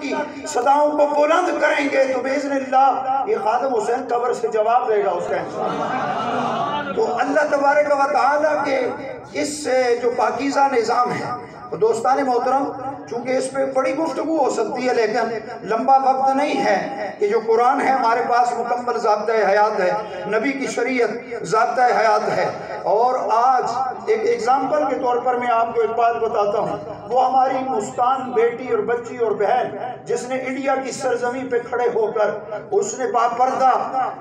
کی صداؤں کو بلند کریں گے تو باذن اللہ یہ خادم حسین قبر سے جواب دے گا اس کا انسان۔ تو اللہ تبارک و تعالیٰ کے اس جو پاکیزہ نظام ہے، دوستان محترم، چونکہ اس پہ بڑی گفتگو ہو سکتی ہے لیکن لمبا وقت نہیں ہے کہ جو قرآن ہے ہمارے پاس مکمل ضابطۂ حیات ہے، نبی کی شریعت ضابطۂ حیات ہے۔ اور آج ایک ایگزامپل کے طور پر میں آپ کو ایک بات بتاتا ہوں، وہ ہماری مسکان بیٹی اور بچی اور بہن جس نے انڈیا کی سرزمین پہ کھڑے ہو کر اس نے باپردہ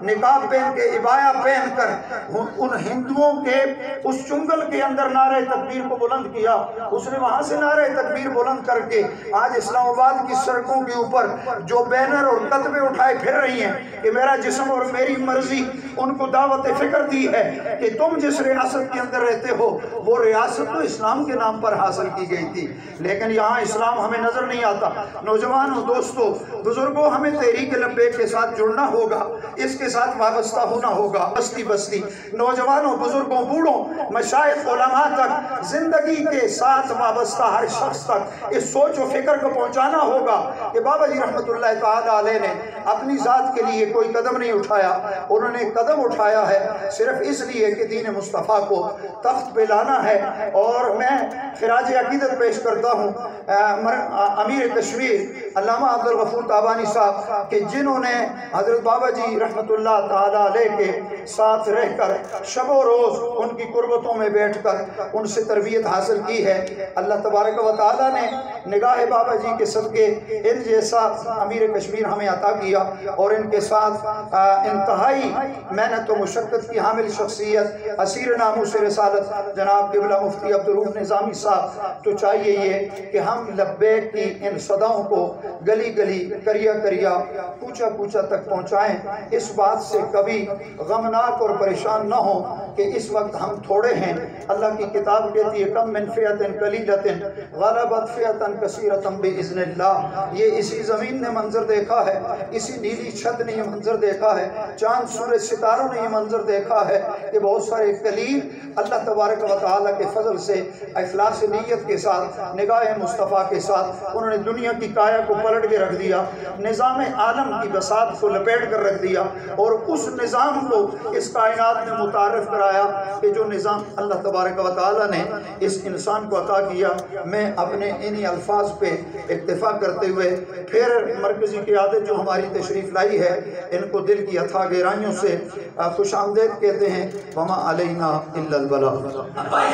نقاب پہن کے عبایا پہن کر ان ہندوؤں کے اس چنگل کے اندر نعرہ تکبیر کو بلند کیا، اس نے وہاں سے نعرہ تکبیر بلند کر کے آج اسلام آباد کی سڑکوں کے اوپر جو بینر اور کتبے اٹھائے پھر رہی ہیں کہ میرا جسم اور میری مرضی، ان کو دعوت فکر دی ہے کہ تم جس ریاست کے اندر رہتے ہو وہ ریاست تو اسلام کے نام پر حاصل کی گئی تھی، لیکن یہاں اسلام ہمیں نظر نہیں آتا۔ نوجوانوں، دوستوں، بزرگوں، ہمیں تحریک لبیک کے ساتھ جڑنا ہوگا، اس کے ساتھ وابستہ ہونا ہوگا، بستی بستی، نوجوانوں، بزرگوں، بوڑھوں، مشائخ، علماء تک، زندگی کے ساتھ وابستہ ہر شخص تک اس سوچ و فکر کو پہنچانا ہوگا کہ بابا جی رحمت اللہ تعالی علیہ نے اپنی ذات کے لیے کوئی قدم نہیں اٹھایا، انہوں نے قدم اٹھایا ہے صرف اس لیے کہ دین مصطفیٰ کو تخت پہ لانا ہے۔ اور میں خراج عقیدت پیش کرتا ہوں امیر کشمیر علامہ عبدالغفور تابانی صاحب کہ جنہوں نے حضرت بابا جی رحمت اللہ تعالی علیہ کے ساتھ رہ کر شب و روز ان کی قربتوں میں بیٹھ کر ان سے تربیت حاصل کی ہے۔ اللہ تبارک و تعالیٰ نے نگاہ بابا جی کے صدقے ان جیسا امیر کشمیر ہمیں عطا کیا اور ان کے ساتھ انتہائی محنت و مشقت کی حامل شخصیت اسیر ناموس رسالت جناب قبلہ مفتی عبدالرؤف نظامی صاحب، تو چاہیے یہ کہ ہم لبیک کی ان صداؤں کو گلی گلی، کریا کریا، کوچہ کوچہ تک پہنچائیں۔ اس بات سے کبھی غمناک اور پریشان نہ ہوں کہ اس وقت ہم تھوڑے ہیں۔ اللہ کی کتاب کہتی ہے کم من فئۃ قلیلۃ غلبت فئۃ کثیرۃ باذن اللہ۔ یہ اسی زمین نے منظر دیکھا ہے، اسی نیلی چھت نے یہ منظر دیکھا ہے، چاند سورج ستاروں نے یہ منظر دیکھا ہے کہ بہت سارے قلیل اللہ تبارک و تعالیٰ کے فضل سے اخلاص نیت کے ساتھ، نگاہ مصطفیٰ کے ساتھ انہوں نے دنیا کی کایا کو پلٹ کے رکھ دیا، نظام عالم کی بساط کو لپیٹ کر رکھ دیا اور اس نظام کو اس کائنات نے متعارف کرایا کہ جو نظام اللہ تبارک و تعالیٰ نے اس انسان کو عطا کیا۔ میں اپنے انہی الفاظ پہ اکتفا کرتے ہوئے پھر مرکزی قیادت جو ہماری تشریف لائی ہے ان کو دل کی اتھا گہرائیوں سے خوش آمدید کہتے ہیں۔ وما علینا الا البلاغ۔